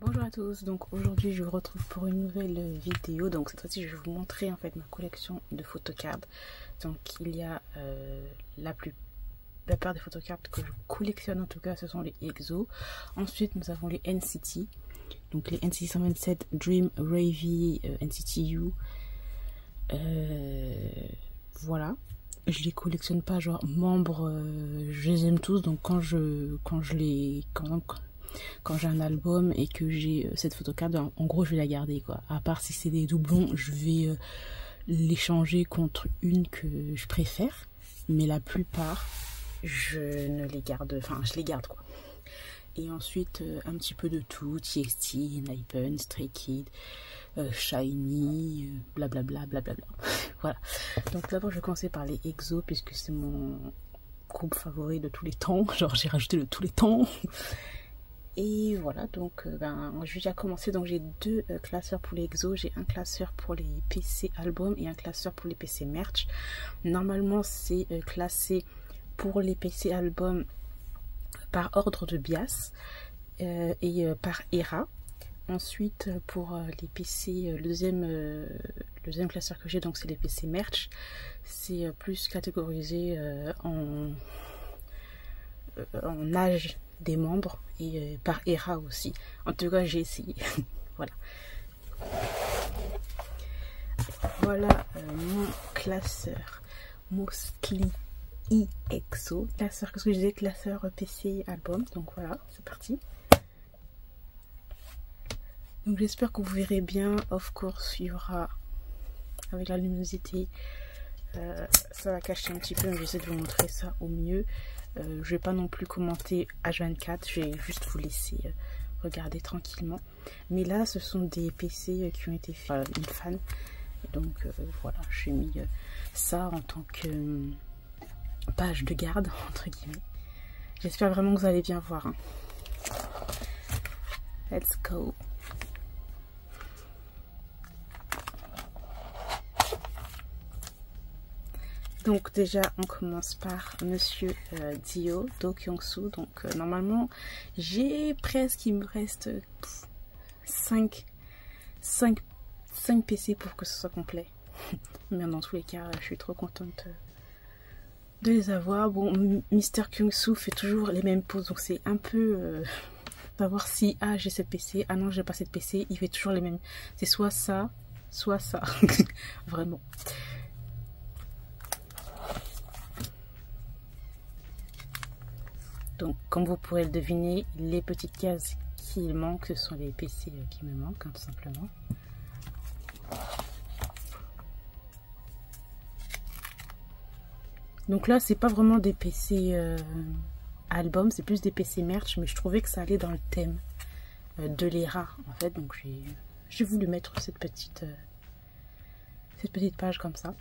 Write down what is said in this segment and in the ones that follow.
Bonjour à tous, donc aujourd'hui je vous retrouve pour une nouvelle vidéo. Donc cette fois-ci je vais vous montrer en fait ma collection de photocards. Donc il y a la plupart des photocards que je collectionne, en tout cas ce sont les EXO. Ensuite nous avons les NCT, donc les NCT 127, Dream, Ravy, NCT U. Voilà, je les collectionne pas genre membres, je les aime tous, donc quand j'ai un album et que j'ai cette photocard, en gros je vais la garder quoi. À part si c'est des doublons, je vais l'échanger contre une que je préfère, mais la plupart je ne les garde, enfin je les garde quoi. Et ensuite un petit peu de tout, TXT, Hypen, Stray Kids, Shiny, blablabla, blablabla. Voilà. Donc d'abord je vais commencer par les EXO puisque c'est mon groupe favori de tous les temps. Genre j'ai rajouté de tous les temps. Et voilà, donc je vais déjà commencer. Donc j'ai deux classeurs pour les EXO. J'ai un classeur pour les PC albums et un classeur pour les PC merch. Normalement c'est classé pour les PC albums par ordre de BIAS et par ERA. Ensuite pour les PC, le deuxième classeur que j'ai, donc c'est les PC merch. C'est plus catégorisé en âge des membres et par ERA aussi. En tout cas j'ai essayé. Voilà. Voilà mon classeur Mostly EXO. Classeur, qu'est-ce que je disais, classeur PC album. Donc voilà, c'est parti. Donc j'espère que vous verrez bien. Of course, il y aura avec la luminosité, ça va cacher un petit peu, mais j'essaie de vous montrer ça au mieux. Je vais pas non plus commenter H24, je vais juste vous laisser regarder tranquillement. Mais là, ce sont des PC qui ont été faits par une fan. Donc voilà, j'ai mis ça en tant que page de garde, entre guillemets. J'espère vraiment que vous allez bien voir. Hein. Let's go. Donc déjà on commence par Monsieur Dio, Do Kyung-soo. Donc normalement j'ai presque, il me reste 5 PC pour que ce soit complet. Mais dans tous les cas je suis trop contente de les avoir. Bon, Mr Kyung-soo fait toujours les mêmes poses, donc c'est un peu savoir si j'ai cette PC, non j'ai pas cette PC, il fait toujours les mêmes. C'est soit ça, soit ça. Vraiment. Donc, comme vous pourrez le deviner, les petites cases qui manquent, ce sont les PC qui me manquent, hein, tout simplement. Donc là, c'est pas vraiment des PC albums, c'est plus des PC merch, mais je trouvais que ça allait dans le thème de l'ERA, en fait. Donc, j'ai voulu mettre cette petite page comme ça.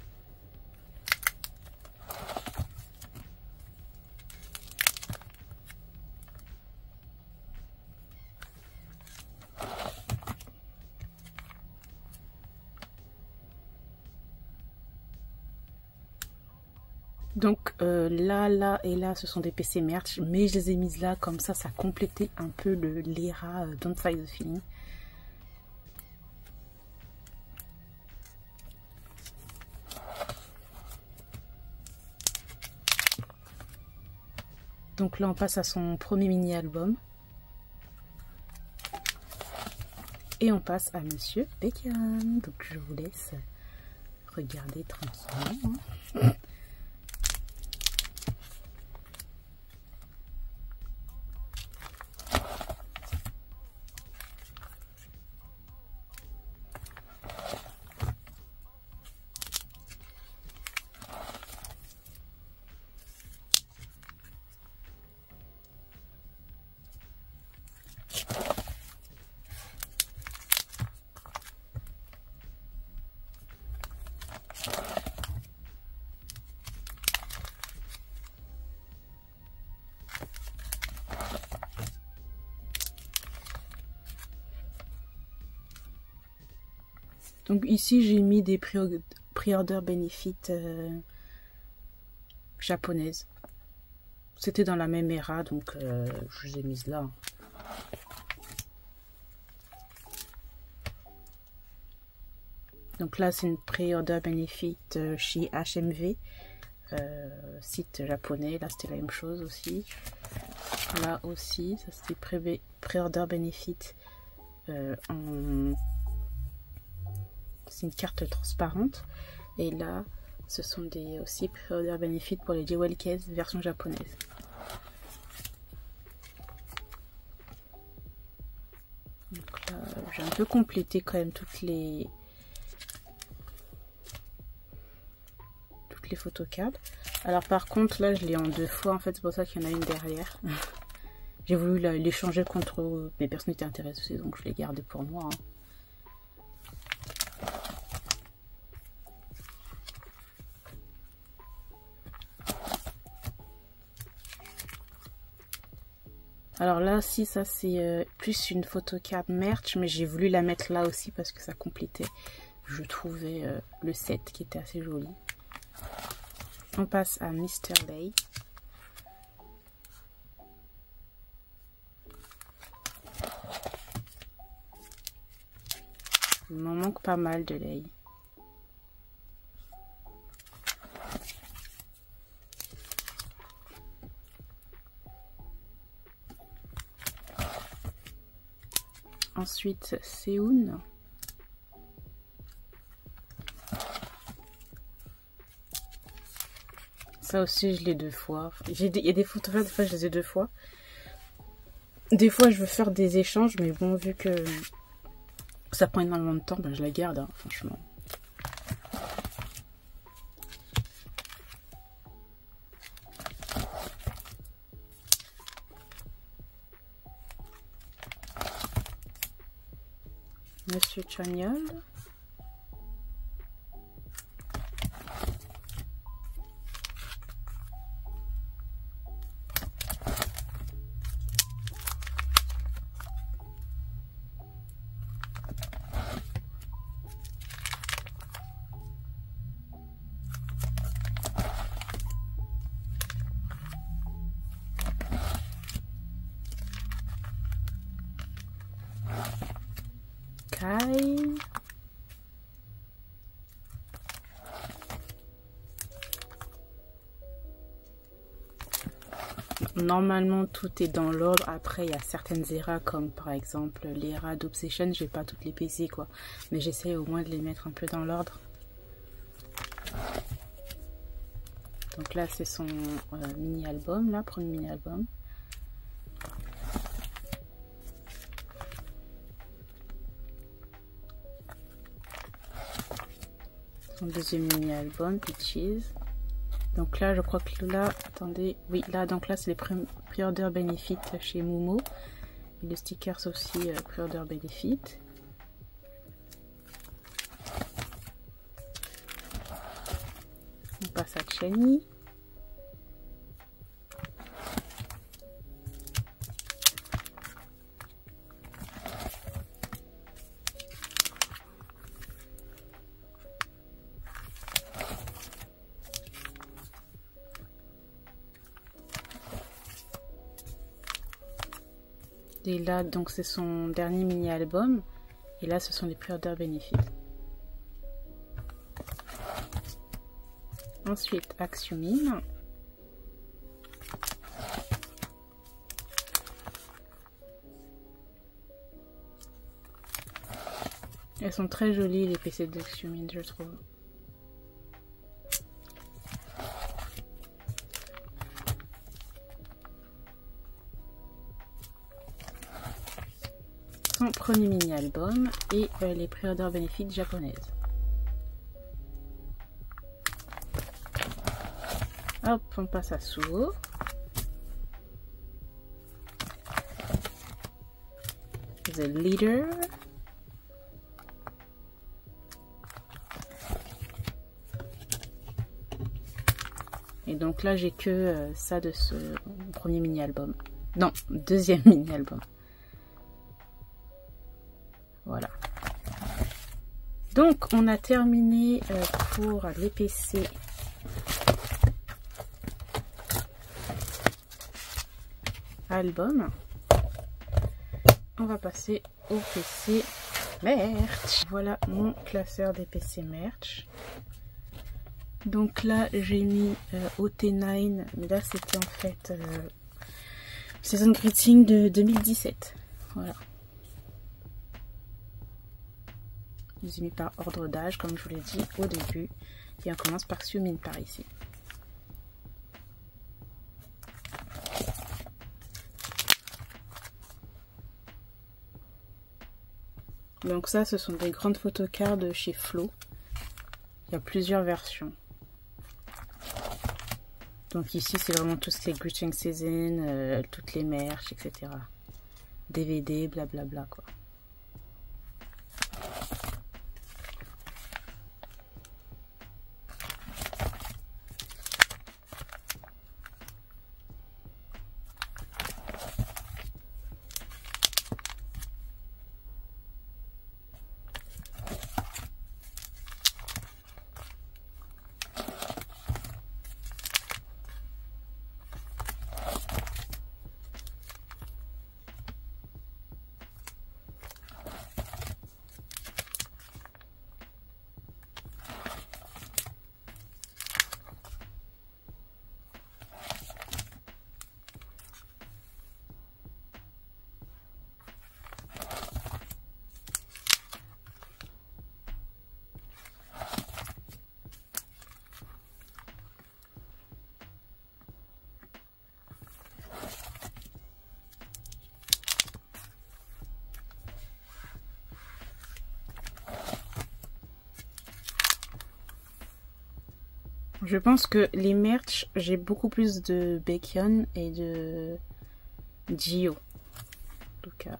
Donc là et là, ce sont des PC merch, mais je les ai mises là, comme ça complétait un peu l'ERA Don't Fight the Feeling. Donc là, on passe à son premier mini-album. Et on passe à Monsieur Baekhyun. Donc je vous laisse regarder tranquillement. Donc ici j'ai mis des pre-order benefits japonaises. C'était dans la même ERA, donc je les ai mises là. Donc là, c'est une pré-order benefit chez HMV, site japonais. Là, c'était la même chose aussi. Là aussi, ça c'était pré-order benefit c'est une carte transparente. Et là, ce sont des aussi pré-order benefit pour les jewel case version japonaise. Donc là, j'ai un peu complété quand même toutes les photocards. Alors par contre là je l'ai en 2 fois en fait, c'est pour ça qu'il y en a une derrière. J'ai voulu l'échanger contre mes personnalités intéressées, donc je l'ai gardé pour moi. Alors là, si ça c'est plus une photocard merch, mais j'ai voulu la mettre là aussi parce que ça complétait, je trouvais, le set qui était assez joli. On passe à Mr. Lay. Il m'en manque pas mal de Lay. Ensuite, Seoun. Ça aussi, je l'ai 2 fois. Il y a des photographes, des fois, je les ai 2 fois. Des fois, je veux faire des échanges, mais bon, vu que ça prend énormément de temps, ben, je la garde, hein, franchement. Monsieur Chagnol. Kai. Normalement tout est dans l'ordre. Après il y a certaines eras comme par exemple l'era d'Obsession. J'ai pas toutes les PC quoi, mais j'essaie au moins de les mettre un peu dans l'ordre. Donc là c'est son mini album, là, premier mini album. Son deuxième mini album, Peaches. Donc là je crois que là, attendez, oui là, donc là c'est les pre-order benefit chez Momo. Et les stickers aussi pre-order benefit. On passe à Chani. Et là, donc c'est son dernier mini-album. Et là, ce sont les pre-order benefits. Ensuite, Axumin. Elles sont très jolies, les PC d'Axumin, je trouve. Son premier mini-album et les pre-order benefits japonaises. Hop, on passe à Suo. The Leader. Et donc là, j'ai que ça de ce premier mini-album. Non, deuxième mini-album. Voilà. Donc, on a terminé pour les PC. Album. On va passer au PC merch. Voilà mon classeur des PC merch. Donc là j'ai mis OT9, mais là c'était en fait Season Greeting de 2017. Voilà. Je les ai mis par ordre d'âge comme je vous l'ai dit au début. Et on commence par Xiumin par ici. Donc ça, ce sont des grandes photocards de chez Flow. Il y a plusieurs versions. Donc ici, c'est vraiment tout ce qui est Greeting Season, toutes les merch, etc. DVD, blablabla quoi. Je pense que les merch, j'ai beaucoup plus de Baekhyun et de Jihyo. En tout cas.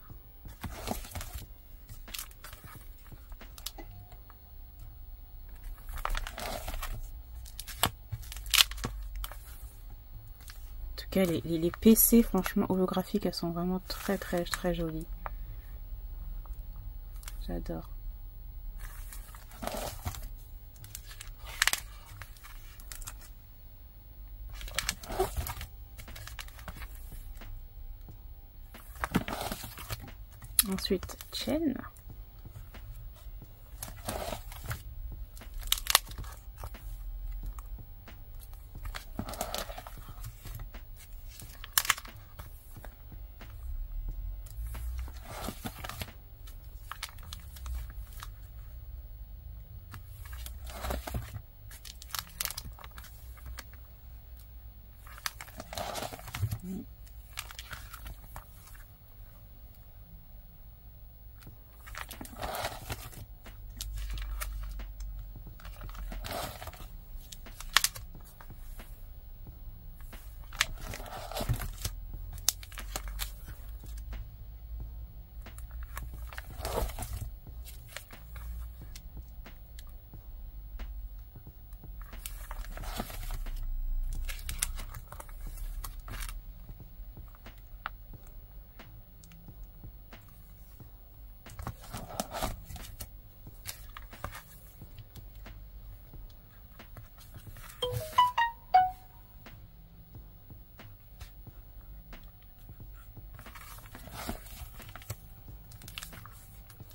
Les PC, franchement, holographiques, elles sont vraiment très jolies. J'adore. Ensuite, Chen.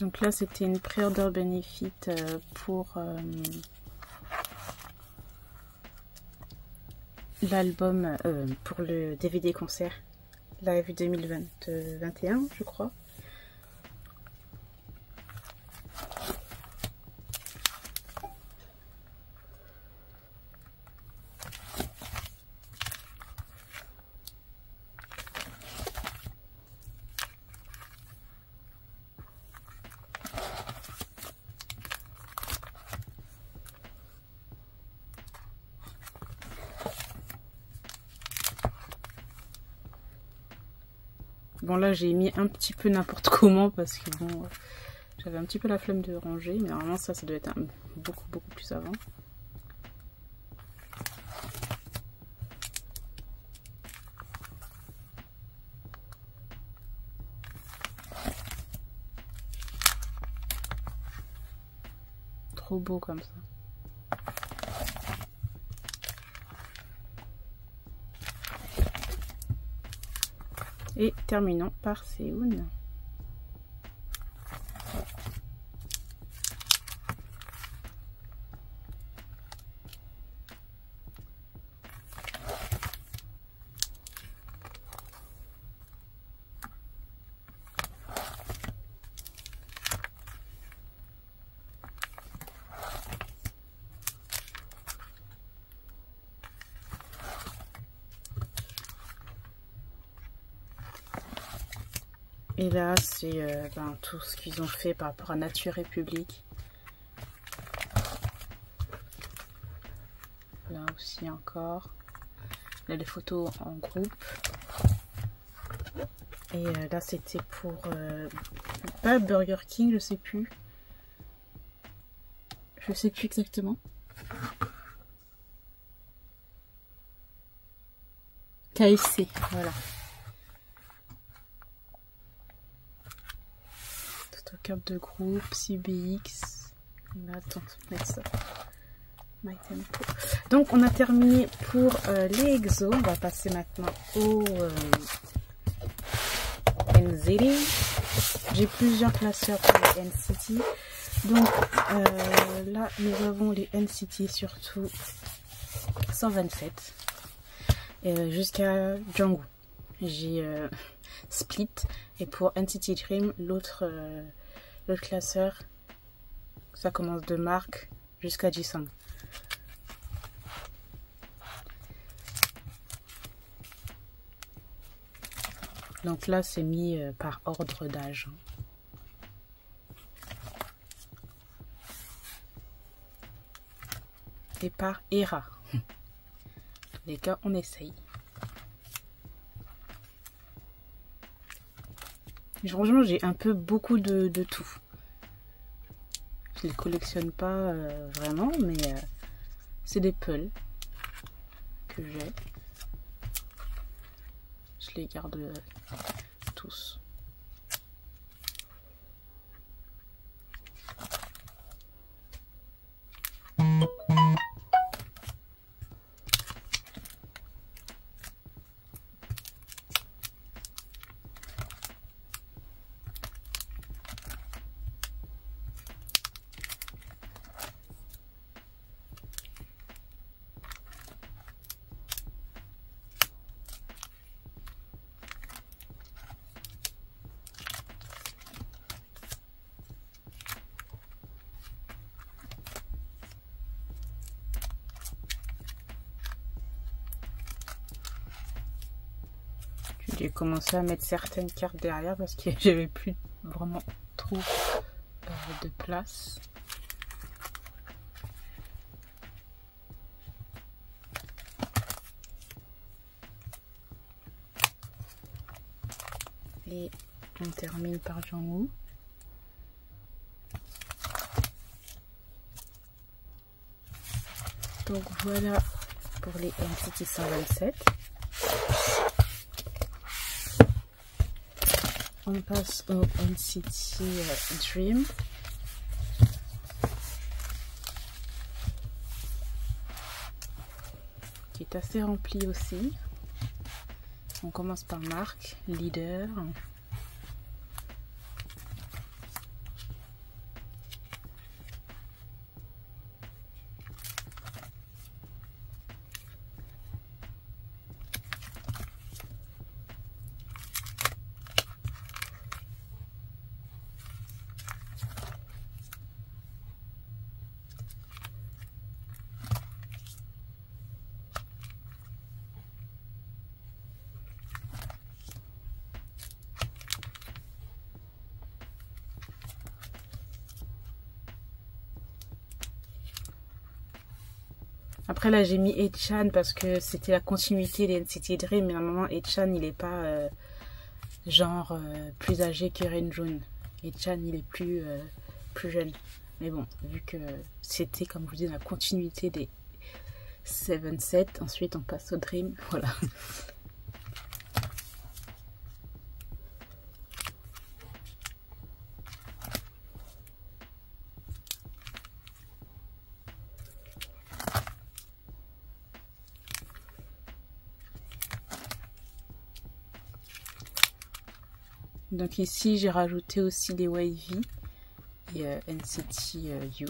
Donc là, c'était une pré-order benefit pour l'album, pour le DVD concert Live 2021, je crois. Bon là j'ai mis un petit peu n'importe comment parce que bon j'avais un petit peu la flemme de ranger, mais normalement ça doit être beaucoup plus avant. Trop beau comme ça. Et terminons par Seoun. Et là, c'est tout ce qu'ils ont fait par rapport à Nature République. Là aussi encore. Là, les photos en groupe. Et là, c'était pour... pas Burger King, je sais plus. Je sais plus exactement. KFC, voilà. Photocap de groupe, CBX. Là, attends, mettre ça. My Tempo. Donc, on a terminé pour les exos. On va passer maintenant au NCT. J'ai plusieurs classeurs pour les NCT. Donc, là, nous avons les NCT surtout 127. Jusqu'à Jungwoo. J'ai Split. Et pour NCT Dream, l'autre classeur, ça commence de Mark jusqu'à Jisung. Donc là, c'est mis par ordre d'âge. Et par ERA. Dans tous les cas, on essaye. Franchement, j'ai un peu beaucoup de tout. Je les collectionne pas vraiment, mais c'est des pulls que j'ai. Je les garde tous. J'ai commencé à mettre certaines cartes derrière parce que j'avais plus vraiment trop de place. Et on termine par Jungwoo. Donc voilà pour les NCT 127. On passe au NCT Dream. Qui est assez rempli aussi. On commence par Mark, leader. Après là j'ai mis Haechan parce que c'était la continuité des NCT Dream, mais à un moment Haechan il est pas genre plus âgé que Renjun. Haechan il est plus jeune. Mais bon, vu que c'était comme je vous dis la continuité des 7-7, ensuite on passe au Dream, voilà. Donc ici j'ai rajouté aussi les Wavy et NCT U.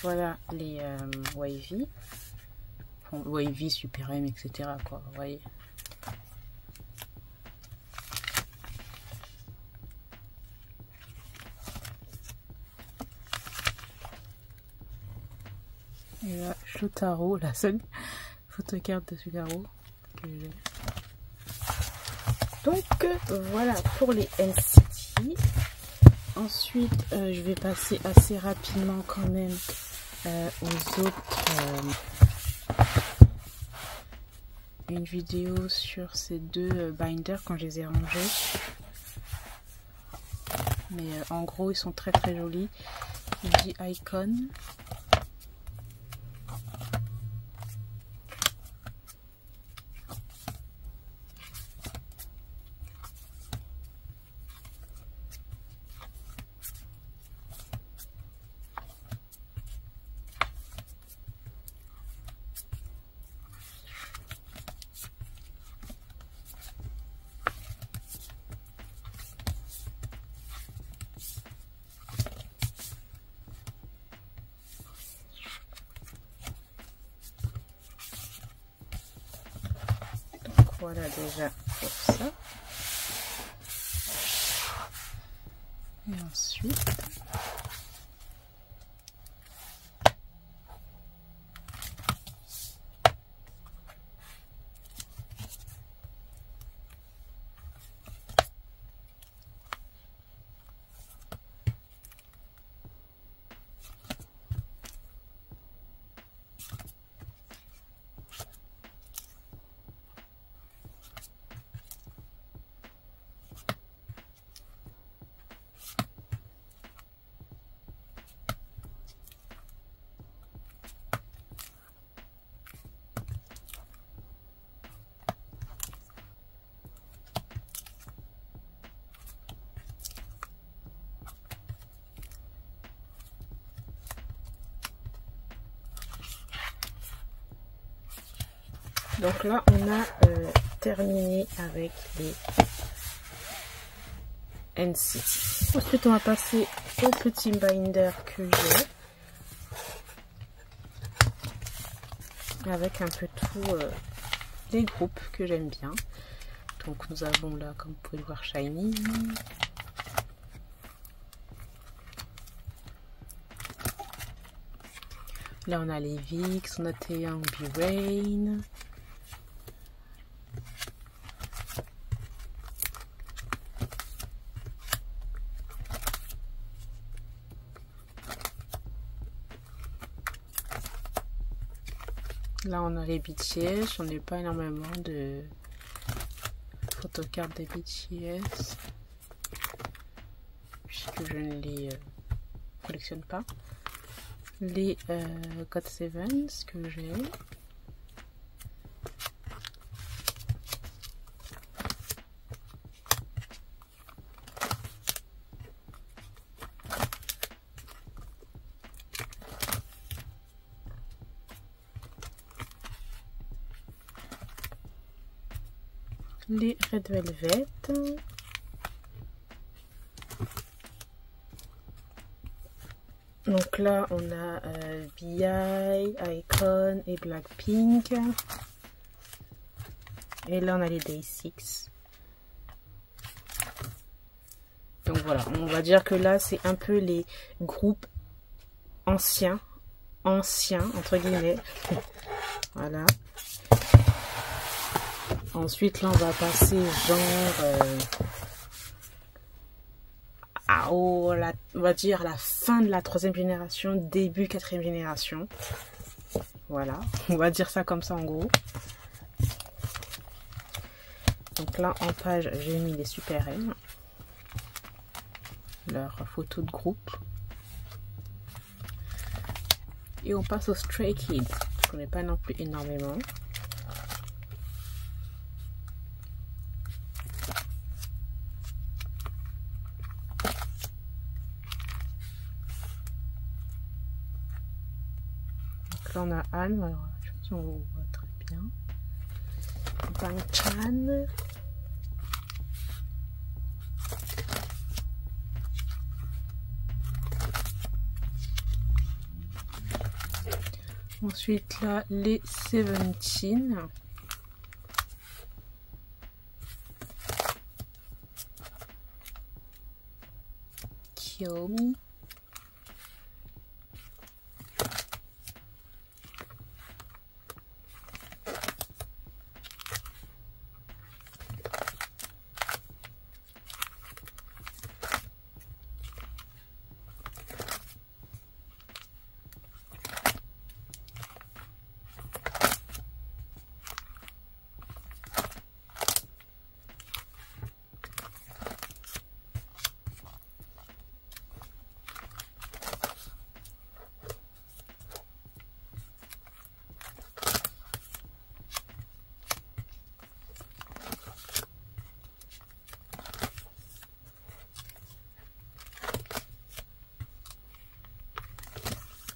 Voilà les wavy. Bon, wavy, super M, etc. quoi, vous voyez. Et là, Shotaro, la seule photocarte de Shotaro que j'ai. Donc voilà pour les NCT. Ensuite, je vais passer assez rapidement quand même aux autres. Une vidéo sur ces deux binders quand je les ai rangés. Mais en gros, ils sont très très jolis. J Icon. Voilà déjà pour ça. Et ensuite, donc là on a terminé avec les NCT. Ensuite on va passer au petit binder que j'ai avec un peu tous les groupes que j'aime bien. Donc nous avons là, comme vous pouvez le voir, Shiny. Là on a les VIX, on a Taeyang B-Rain. Là on a les BTS, j'en ai pas énormément de photocartes des BTS puisque je ne les collectionne pas. Les GOT7 que j'ai. Les Red Velvet. Donc là on a BI, Icon et Blackpink. Et là on a les Day 6. Donc voilà, on va dire que là c'est un peu les groupes anciens entre guillemets. Voilà. Ensuite là on va passer genre on va dire la fin de la 3e génération, début 4e génération. Voilà, on va dire ça comme ça en gros. Donc là en page j'ai mis les Super M, leur photo de groupe. Et on passe aux Stray Kids, je connais pas non plus énormément. Donc là on a Anne, alors je sais pas si on voit très bien. Bang Chan. Ensuite là, les 17. Kill Me.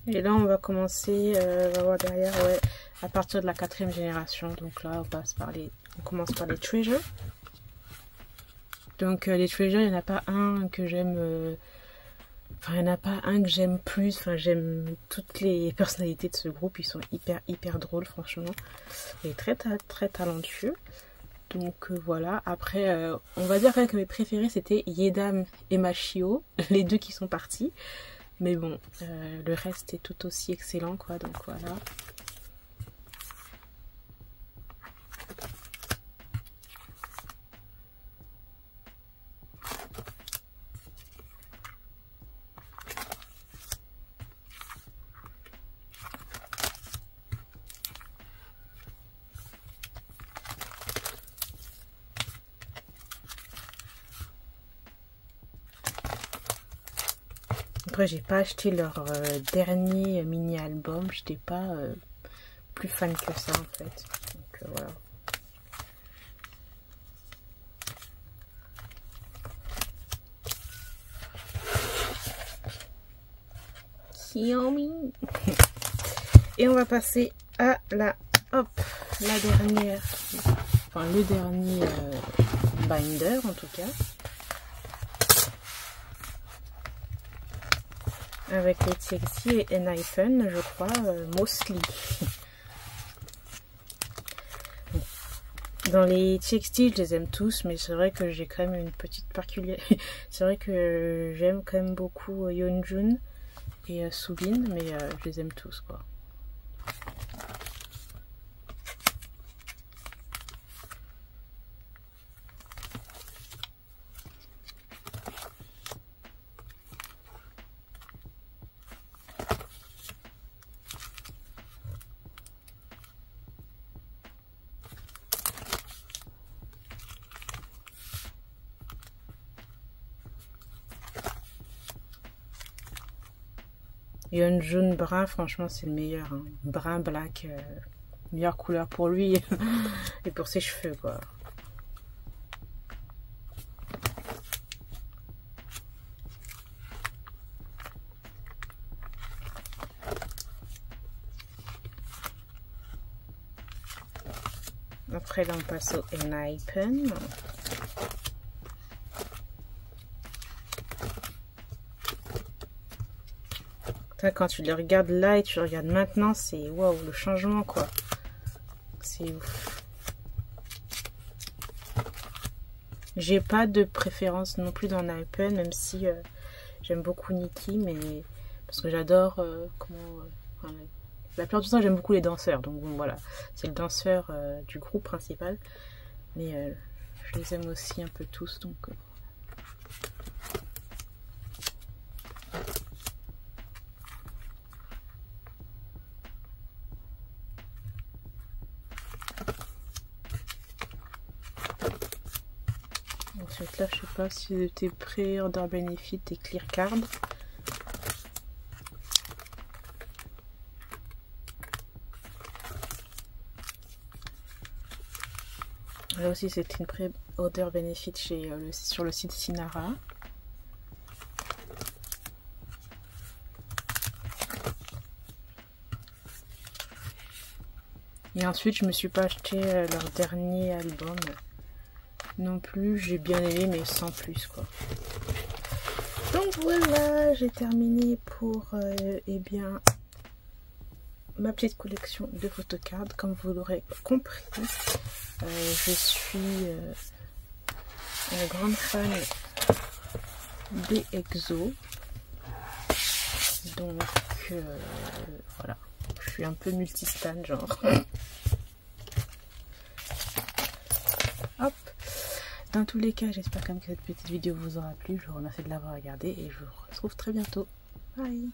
Et là on va commencer, on va voir derrière, ouais, à partir de la 4e génération. Donc là on commence par les Treasure. Donc les Treasure, il n'y en a pas un que j'aime, enfin il n'y en a pas un que j'aime plus. Enfin j'aime toutes les personnalités de ce groupe, ils sont hyper drôles franchement. Et très talentueux. Donc voilà, après on va dire quand même que mes préférés c'était Yedam et Machio, les deux qui sont partis. Mais bon, le reste est tout aussi excellent, quoi, donc voilà. Après, j'ai pas acheté leur dernier mini-album, j'étais pas plus fan que ça en fait. Donc voilà. Xiaomi. Et on va passer à la dernière, enfin le dernier binder en tout cas. Avec les TXT et Enhypen, je crois, mostly. Dans les TXT, je les aime tous, mais c'est vrai que j'ai quand même une petite particularité. C'est vrai que j'aime quand même beaucoup Yeonjun et Soobin, mais je les aime tous, quoi. Yeonjun brun, franchement c'est le meilleur, hein. Brun, black, meilleure couleur pour lui et pour ses cheveux, quoi. Après là on passe au Enhypen. Quand tu le regardes là et tu le regardes maintenant, c'est waouh, le changement, quoi. C'est ouf. J'ai pas de préférence non plus dans Enhypen, même si j'aime beaucoup Nikki, mais parce que j'adore la plupart du temps j'aime beaucoup les danseurs, donc bon, voilà, c'est le danseur du groupe principal, mais je les aime aussi un peu tous, donc ensuite là je sais pas si t'es prêt, Order Benefit et Clear Card. Là aussi c'était une pré-order benefit sur le site Sinara. Et ensuite je me suis pas acheté leur dernier album non plus, j'ai bien aimé mais sans plus, quoi. Donc voilà, j'ai terminé pour eh bien ma petite collection de photocards. Comme vous l'aurez compris, je suis une grande fan des EXO. Donc voilà, je suis un peu multistan genre. Hop. Dans tous les cas, j'espère quand même que cette petite vidéo vous aura plu. Je vous remercie de l'avoir regardée et je vous retrouve très bientôt. Bye.